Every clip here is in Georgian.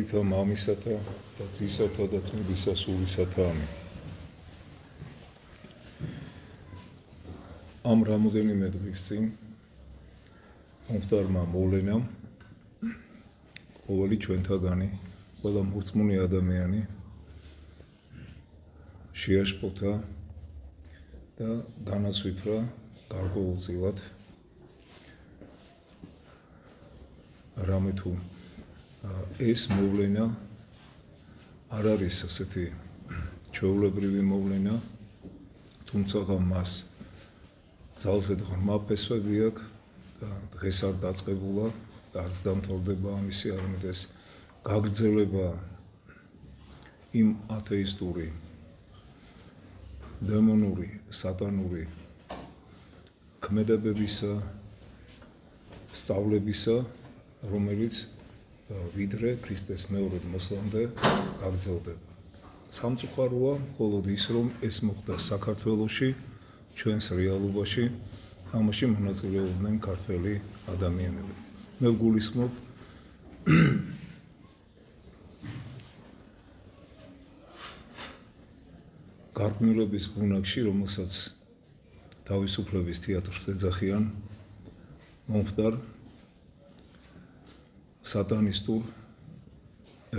Tavita mamisata, tatisata, datsmidisa sulisata ami. Am ramodენიმე დღის წინ მომხდარმა მოვლენამ ყოველი ჩვენთაგანი, ყველა მორწმუნე ადამიანი შეაშფოთა და განაცვიფრა გარკვეულწილად რამე თუ ეს მოვლენა არ არის ასეთი ჩვეულებრივი მოვლენა, თუმცა მას ძალზე ღრმა ფესვები აქვს და დღეს არ დაწყებულა და არც დამთავრდება ამისი არამედ ეს გაგრძელება იმ ათეისტური, დემონური, სატანური ქმედებებისა, სწავლებისა, რომელიც ვიდრე ქრისტეს მეორედ მოსვლამდე გაგრძელდება. სამწუხაროა მხოლოდ ის, რომ ეს მოხდა საქართველოში, ჩვენს რეალობაში, ამაში მონაწილეობდნენ ქართველი ადამიანები. მე ვგულისხმობ გარკვეულების ბუნაგში, რომელსაც თავისუფლების თეატრს ეძახიან, მომხდარ სატანისტურ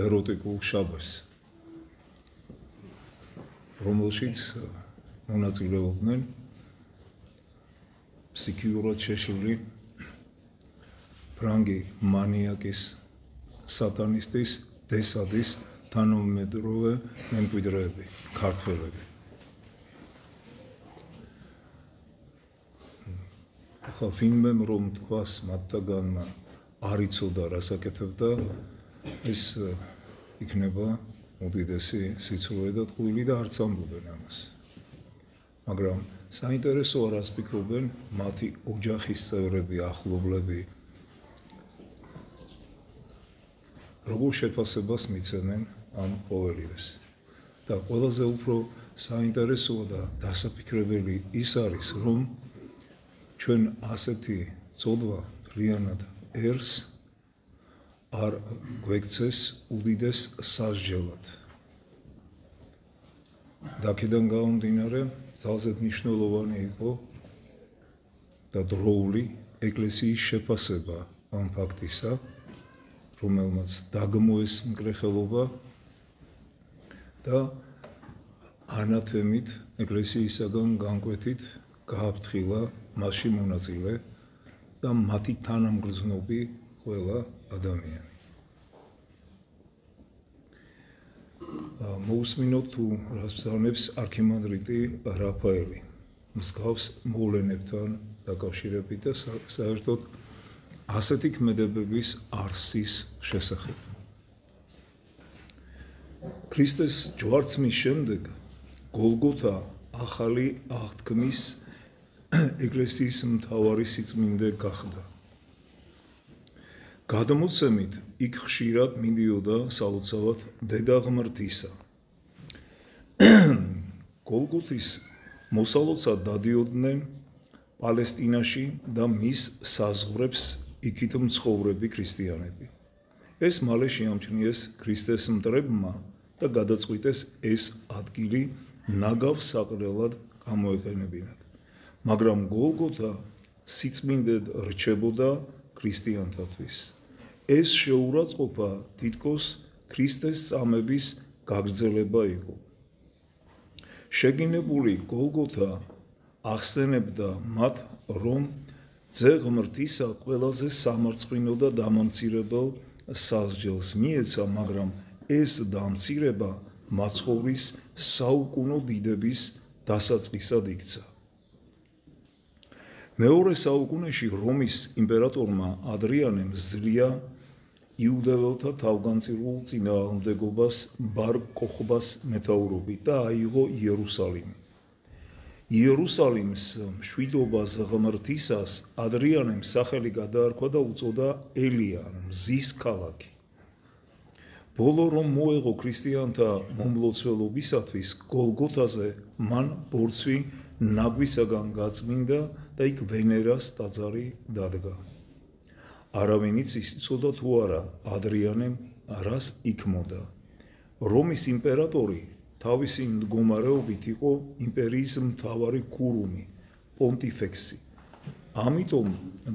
ეროტიკულ შაბათს, რომელშიც მონაწილეობდნენ ფსიქიურად შეშლილი ფრანგი მანიაკის, სატანისტის, დესადის თანამედროვე მემკვიდრეები, ქართველები. ახლა ვინმემ რომ თქვას მათთაგანმა არ იცოდა რას აკეთებდა, ეს იქნება უდიდესი სიცრუე და ტყუილი და არც ამბობენ ამას. მაგრამ საინტერესოა რას ფიქრობენ მათი ოჯახის წევრები, ახლობლები, როგორ შეფასებას მიცემენ ამ ყოველივეს. და ყველაზე უფრო საინტერესოა და დასაფიქრებელი ის არის, რომ ჩვენ ასეთი წოდვა მთლიანად ერს არ გვექცეს უდიდეს სასჯელად. და აქედან გამომდინარე, ძალზე მნიშვნელოვანი იყო და დროული ეკლესიის შეფასება ამ ფაქტისა, რომელმაც დაგმოეს მკრეხელობა და ანათემით ეკლესიისაგან განკვეთით გააფრთხილა მასში მონაწილე და მათი თანამგრძნობი ყველა ადამიანი. მოусმინოთ თუ რას ბრძანებს არქიმანდრიტი რაფაელი მსგავს მოვლენებთან დაკავშირებით და საერთოდ ასეთი ქმედებების არსის შესახებ. ქრისტეს ჯვარცმის შემდეგ გოლგოთა ახალი აღთქმის ეკლესიის მთავარი სიწმინდე გახდა. გადმოცემით იქ ხშირად მიდიოდა საოცრად დედა ღმრთისა. გოლგოთის მოსალოცად დადიოდნენ პალესტინაში და მის საზღვრებს იქით მცხოვრები ქრისტიანები. ეს მალე შეამჩნიეს ქრისტეს მტრებმა და გადაწყვიტეს ეს ადგილი ნაგავ საყრელად გამოეყენებინათ. მაგრამ გოლგოთა სიწმინდედ რჩებოდა ქრისტიანთათვის. ეს შეურაცხყოფა თითქოს ქრისტეს წამების გაგრძელება იყო. შეგინებული გოლგოთა ახსენებდა მათ, რომ ძე ღმრთისა ყველაზე სამარცხვინო და დამამცირებელ სასჯელს მიეცა, მაგრამ ეს დამცირება მაცხოვრის საუკუნო დიდების დასაწყისად იქცა. მეორე საუკუნეში რომის იმპერატორმა ადრიანემ ზრია იუდეველთა თავგანწირულ წინააღმდეგობას ბარ კოხბას მეთაურობით და აიღო იერუსალიმი. იერუსალიმს მშვიდობას ღმრთისას ადრიანემ სახელი გადაარქვა და უწოდა ელია, მზის ქალაქი. ბოლო რომ მოეღო ქრისტიანთა მომლოცველობისათვის გოლგოთაზე მან ბორცვი ნაგვისაგან გაწმინდა და იქ ვენერას ტაძარი დადგა. არავინ იცის, იცოდა თუ არა ადრიანემ რას იქმოდა. რომის იმპერატორი თავისი მდგომარეობით იყო იმპერიის მთავარი ქურუმი, პონტიფექსი. ამიტომ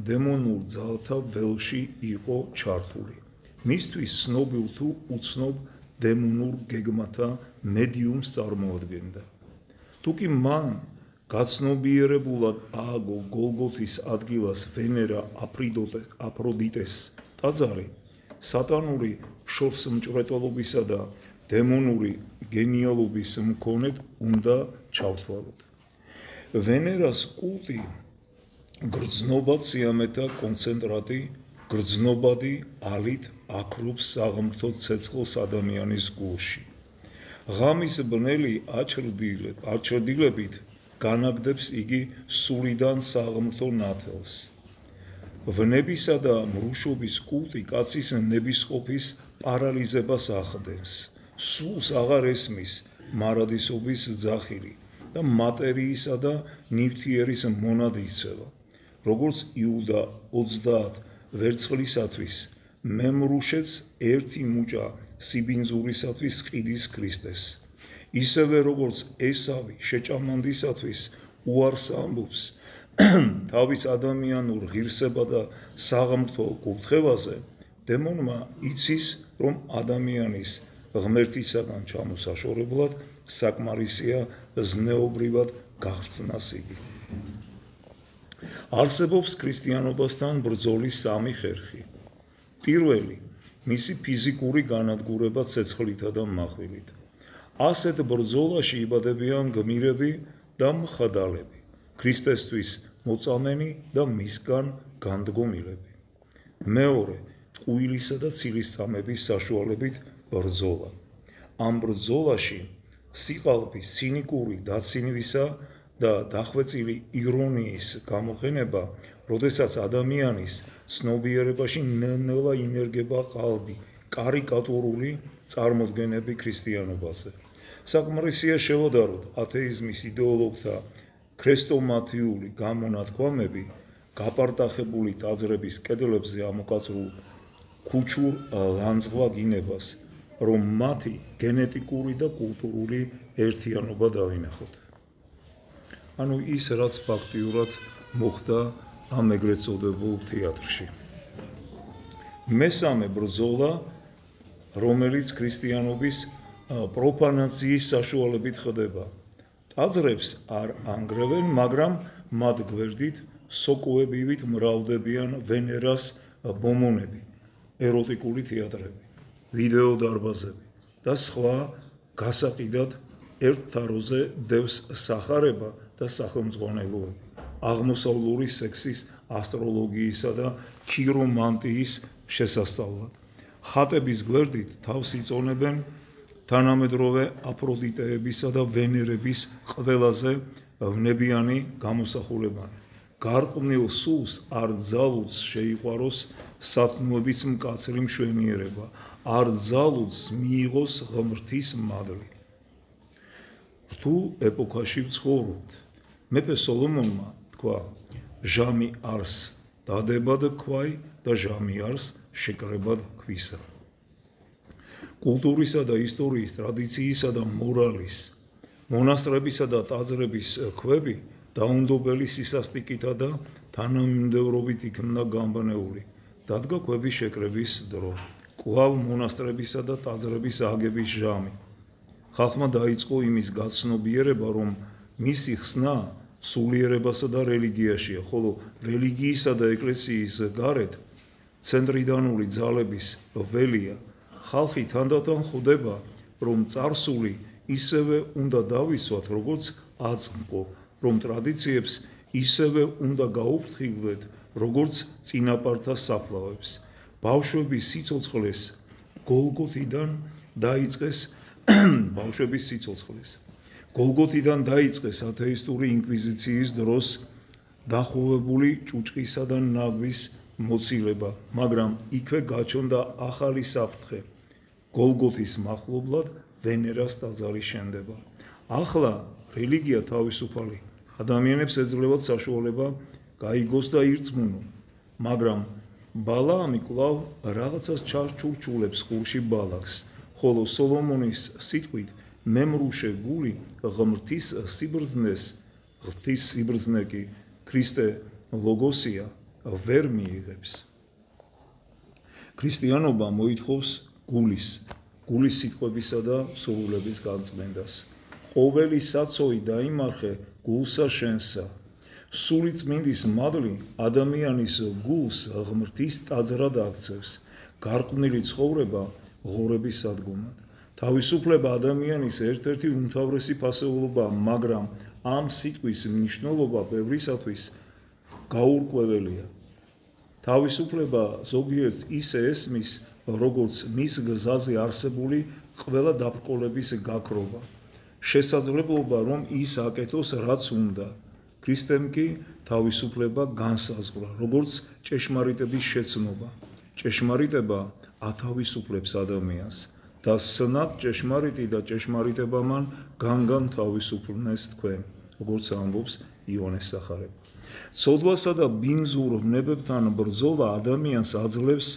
დემონურ ძალთა ველში იყო ჩართული. მისთვის ცნობილ თუ უცნობ დემონურ გეგმათა მედიუმს წარმოადგენდა. თუკი მან გაცნობიერებულად ააგო გოლგოთის ადგილას ვენერა აფროდიტეს ტაძარი, სატანური შორსმჭრეტელობისა და დემონური გენიალობის მქონედ უნდა ჩავთვალოთ. ვენერას კულტი გრძნობად სიამეთა კონცენტრატი, გრძნობადი ალით აქრობს საღმრთო ცეცხლს ადამიანის გულში. ღამის ბნელი აჩრდილებით განაგდებს იგი სულიდან საღმრთო ნათელს. ვნებისა და მრუშობის კულტი კაცის ნებისყოფის პარალიზებას ახდენს. სულს აღარ ესმის მარადისობის ძახილი და მატერიისა და ნივთიერის მონად იქცევა. როგორც იუდა 30 ვერცხლისათვის მემრუშეთს ერთი მუჭა სიბინძურისათვის ყიდის ქრისტეს. ისევე როგორც ესავი შეჭამანდისათვის უარს ამბობს თავის ადამიანურ ღირსება და საღმრთო კურთხევაზე, დემონმა იცის, რომ ადამიანის ღმერთისაგან ჩამოსაშორებლად საკმარისია ზნეობრივად გახსნას იგი. არსებობს ქრისტიანობასთან ბრძოლის სამი ხერხი. პირველი, მისი ფიზიკური განადგურება ცეცხლითა და მახვილით. ასეთ ბრძოლაში იბადებიან გმირები და მხდალები, ქრისტესთვის მოწამენი და მისგან განდგომილები. მეორე, ტყუილისა და ცილისწამების საშუალებით ბრძოლა. ამ ბრძოლაში სიყალბის ცინიკური დაცინვისა და დახვეწილი ირონიის გამოყენება, როდესაც ადამიანის ცნობიერებაში ნელ-ნელა ინერგება ყალბი კარიკატურული წარმოდგენები ქრისტიანობაზე. საკმარისია შევადაროთ ათეიზმის იდეოლოგთა ქრესტომათიული გამონათქვამები გაპარტახებული ტაძრების კედლებზე ამოკაწრულ ქუჩურ ლანძღვა-გინებას, რომ მათი გენეტიკური და კულტურული ერთიანობა დავინახოთ. ანუ ის, რაც ფაქტიურად მოხდა ამ ეგრეთ წოდებულ თეატრში. მესამე ბრძოლა, რომელიც ქრისტიანობის პროფანაციის საშუალებით ხდება. ტაძრებს არ ანგრევენ, მაგრამ მათ გვერდით სოკოებივით მრავლდებიან ვენერას ბომონები, ეროტიკული თეატრები, ვიდეო დარბაზები და სხვა გასაყიდად ერთ თაროზე დევს სახარება და სახელმძღვანელოები, აღმოსავლური სექსის, ასტროლოგიისა და ქირომანტიის შესასწავლად. ხატების გვერდით თავს იწონებენ თანამედროვე აფროდიტეებისა და ვენერების ყველაზე ვნებიანი გამოსახულებანი. გარყვნილ სულს არ ძალუძს შეიყვაროს სათნოების მკაცრი მშვენიერება, არ ძალუძს მიიღოს ღმრთის მადლი. რთულ ეპოქაში ვცხოვრობთ. მეფე სოლომონმა თქვა, ჟამი არს დადებად ქვაი და ჟამი არს შეკრებად ქვისა. კულტურისა და ისტორიის, ტრადიციისა და მორალის, მონასტრებისა და ტაძრების ქვები დაუნდობელი სისასტიკითა და თანამიმდევრობით იქნა გამბნეული. დადგა ქვების შეკრების დრო. კვლავ მონასტრებისა და ტაძრების აგების ჟამი. ხალხმა დაიწყო იმის გაცნობიერება, რომ მისი ხსნა სულიერებასა და რელიგიაშია, ხოლო რელიგიისა და ეკლესიის გარეთ ცენტრიდანული ძალების ველია. ხალხი თანდათან ხვდება, რომ წარსული ისევე უნდა დავიცვათ, როგორც აწმყო, რომ ტრადიციებს ისევე უნდა გაუფრთხილდეთ, როგორც წინაპართა საფლავებს. ბავშვების სიცოცხლეს გოლგოთიდან დაიწყეს ათეისტური ინკვიზიციის დროს დახოვებული ჭუჭყისა და ნაგვის მოცილება, მაგრამ იქვე გაჩნდა ახალი საფრთხე, გოლგოთის მახლობლად ვენერას ტაძარი შენდება. ახლა რელიგია თავისუფალი, ადამიანებს ეძლევათ საშუალება გაიგოს და ირწმუნონ, მაგრამ ბალაამი კვლავ რაღაცას ჩურჩულებს ხურში ბალაკს, ხოლო სოლომონის სიტყვით მემრუშე გული ღმრთის სიბრძნე კი ქრისტე ლოგოსია ვერ მიიღებს. ქრისტიანობა მოითხოვს გულის სიტყვებისა და სურვილების განწმენდას. ყოველი საწოი დაიმარხე გულსა შენსა. სული წმინდის მადლი ადამიანის გულს ღმრთის ტაძრად აქცევს. გარყვნილი ცხოვრება ღორების სადგომად. თავისუფლება ადამიანის ერთ-ერთი უმთავრესი ფასეულობაა, მაგრამ ამ სიტყვის მნიშვნელობა ბევრისათვის გაურკვეველია. თავისუფლება ზოგიერთს ისე ესმის, როგორც მის გზაზე არსებული ყველა დაბრკოლების გაქრობა. შესაძლებლობა, რომ ის აკეთოს, რაც უნდა. ქრისტემ კი თავისუფლება განსაზღვრა, როგორც ჭეშმარიტების შეცნობა. ჭეშმარიტება ათავისუფლებს ადამიანს და სნად ჭეშმარიტი და ჭეშმარიტება მან განგან თავისუფლნეს თქვენ, როგორც ამბობს იონეს სახარება. ცოდვასა და ბინძურ ვნებებთან ბრძოლა ადამიანს აძლევს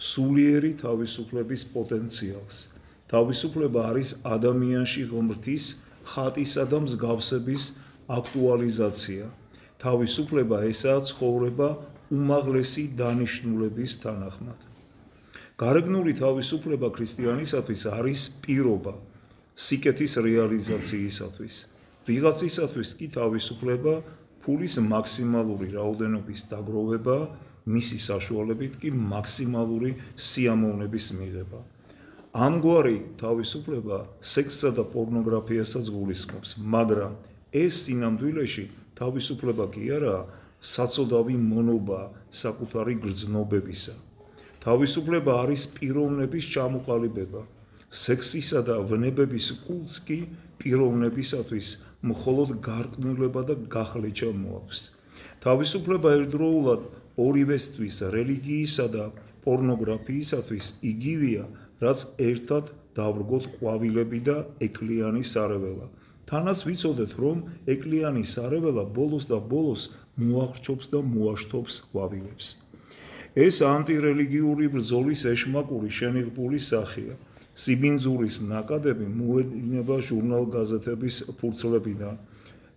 სულიერი თავისუფლების პოტენციალს. თავისუფლება არის ადამიანში ღმრთის ხატისა და მსგავსების აქტუალიზაცია. თავისუფლება ესაა ცხოვრება უმაღლესი დანიშნულების თანახმად. გარეგნული თავისუფლება ქრისტიანისათვის არის პირობა სიკეთის რეალიზაციისათვის. ვიღაცისათვის კი თავისუფლება ფულის მაქსიმალური რაოდენობის დაგროვება, მისი საშუალებით კი მაქსიმალური სიამოვნების მიღება. ამგვარი თავისუფლება სექსსა და პორნოგრაფიასაც გულისხმობს, მაგრამ ეს სინამდვილეში თავისუფლება კი არაა, საწოდავი მონობა საკუთარი გრძნობებისა. თავისუფლება არის პიროვნების ჩამოყალიბება. სექსისა და ვნებების კულტს კი პიროვნებისათვის მხოლოდ გარყვნილება და გახლეჩა მოაქვს. თავისუფლება ერთდროულად ორივესთვის, რელიგიისა და პორნოგრაფიისათვის იგივეა, რაც ერთად დავრგოთ ყვავილები და ეკლიანი სარეველა. თანაც ვიცოდეთ, რომ ეკლიანი სარეველა ბოლოს და ბოლოს მოახრჩობს და მოაშთობს ყვავილებს. ეს ანტირელიგიური ბრძოლის ეშმაკური შენიღბული სახეა. სიბინძურის ნაკადები მოედინება ჟურნალ-გაზეთების ფურცლებიდან,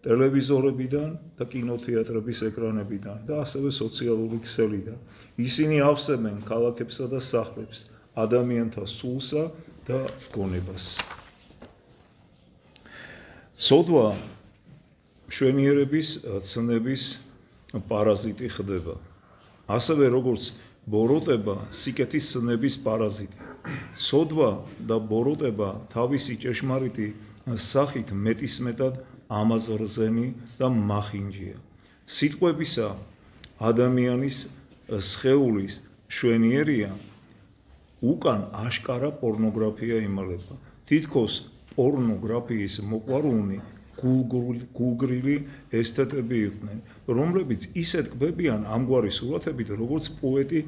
ტელევიზორებიდან და კინოთეატრების ეკრანებიდან და ასევე სოციალური ქსელიდან. ისინი ავსებენ ქალაქებსა და სახლებს, ადამიანთა სულსა და გონებას. ცოდვა მშვენიერების ცნების პარაზიტი ხდება. ასევე როგორც ბოროტება სიკეთის ცნების პარაზიტი. ცოდვა და ბოროტება თავისი ჭეშმარიტი სახით მეტისმეტად ამაზრზენი და მახინჯია. სიტყვებისა ადამიანის სხეულის მშვენიერია, უკან აშკარა პორნოგრაფია იმალება. თითქოს პორნოგრაფიის მოყვარულნი გულგრილი ესთეტები იყვნენ, რომლებიც ისეთ კვებიან ამგვარი სურათებით, როგორც პოეტი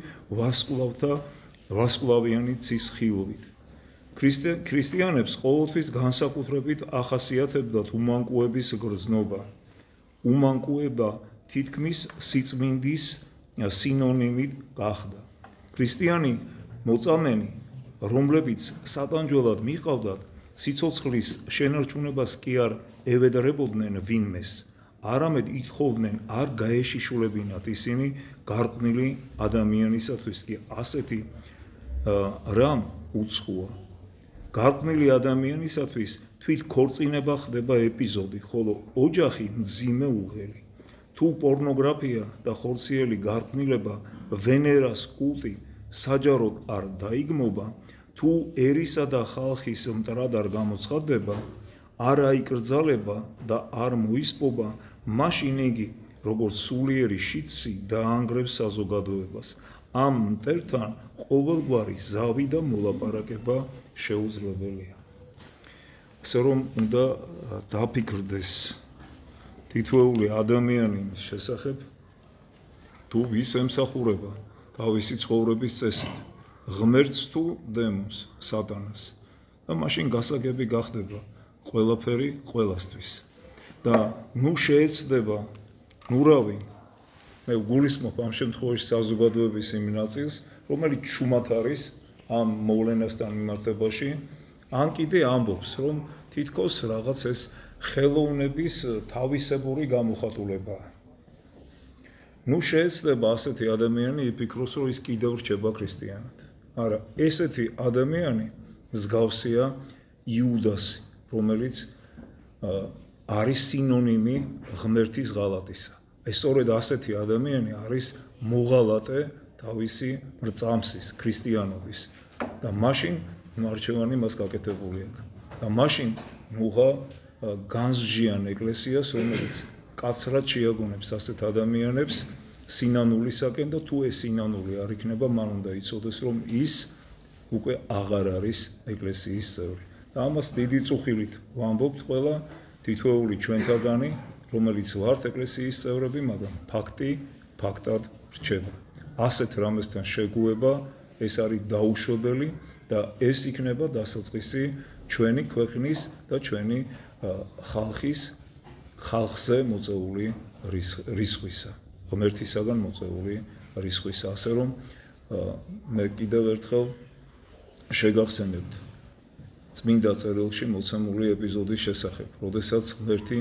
ვარსკვლავიანი ცის ხილობით. ქრისტიანებს ყოველთვის განსაკუთრებით ახასიათებდათ უმანკუების გრძნობა. უმანკუება თითქმის სიწმინდის სინონიმით გახდა. ქრისტიანი მოწამენი, რომლებიც სატანჯველად მიყავდათ, სიცოცხლის შენარჩუნებას კი არ ევედრებოდნენ ვინმეს, არამედ ითხოვდნენ არ გაეშიშულებინათ ისინი გარყვნილი ადამიანისათვის კი ასეთი რამ უცხოა. გარყვნილი ადამიანისათვის თვით ქორწინება ხდება ეპიზოდი, ხოლო ოჯახი მძიმე უღელი. თუ პორნოგრაფია და ხორციელი გარყვნილება, ვენერას კულტი საჯაროდ არ დაიგმობა, თუ ერისა და ხალხის მტრად არ გამოცხადდება, არ აიკრძალება და არ მოისპობა, მაშინ იგი, როგორც სულიერი შიდსი, დაანგრევს საზოგადოებას. ამ მტერთან ყოველგვარი ზავი და მოლაპარაკება შეუძლებელია. ასე რომ უნდა დაფიქრდეს თითოეული ადამიანის შესახებ, თუ ვის ემსახურება თავისი ცხოვრების წესით, ღმერთს თუ დემონს, სატანას. და მაშინ გასაგები გახდება ყველაფერი ყველასთვის. და ნუ შეეცდება ნურავი მე გულისხმობ ამ შემთხვევაში საზოგადოების იმ ნაწილს, რომელიც ჩუმად არის ამ მოვლენასთან მიმართებაში, ან კიდე ამბობს, რომ თითქოს რაღაც ეს ხელოვნების თავისებური გამოხატულებაა. ნუ შეეცდება ასეთი ადამიანი იფიქროს, რომ ის კიდევ რჩება ქრისტიანად. არა, ესეთი ადამიანი მსგავსია იუდასი, რომელიც არის სინონიმი ღმერთის ღალატისა. ეს სწორედ ასეთი ადამიანი არის მოღალატე თავისი მრწამსის, ქრისტიანობის და მაშინ არჩევანი მას გაკეთებული აქვს. და მაშინ ნუღა განსჯიან ეკლესიას, რომელიც კაცრად შეაგონებს ასეთ ადამიანებს სინანულისაკენ და თუ ეს სინანული არ იქნება, მან უნდა იცოდეს, რომ ის უკვე აღარ არის ეკლესიის წევრი. და ამას დიდი წუხილით ვამბობთ ყველა თითოეული ჩვენთაგანი, რომელიც ვართ ეკლესიის წევრები, მაგრამ ფაქტი ფაქტად რჩება. ასეთ რამესთან შეგუება ეს არის დაუშვებელი და ეს იქნება დასაწყისი ჩვენი ქვეყნის და ჩვენი ხალხზე მოწეული რისხვისა, ღმერთისაგან მოწეული რისხვისა. ასე რომ მე კიდევ ერთხელ შეგახსენებთ წმინდა წერილში მოცემული ეპიზოდის შესახებ, როდესაც ღმერთი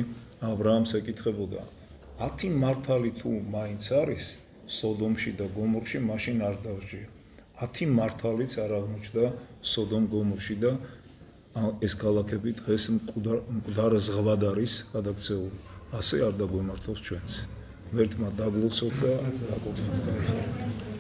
აბრაამს ეკითხებოდა, 10 მართალი თუ მაინც არის სოდომში და გომორში, მაშინ არ დავსჯიო. 10 მართალიც არ აღმოჩნდა სოდომ გომორში და ეს ქალაქები დღეს მკვდარ ზღვად არის გადაქცეული. ასე არ დაგვემართოს ჩვენც. ღმერთმა დაგლოცოთ და აკუთვნოთ.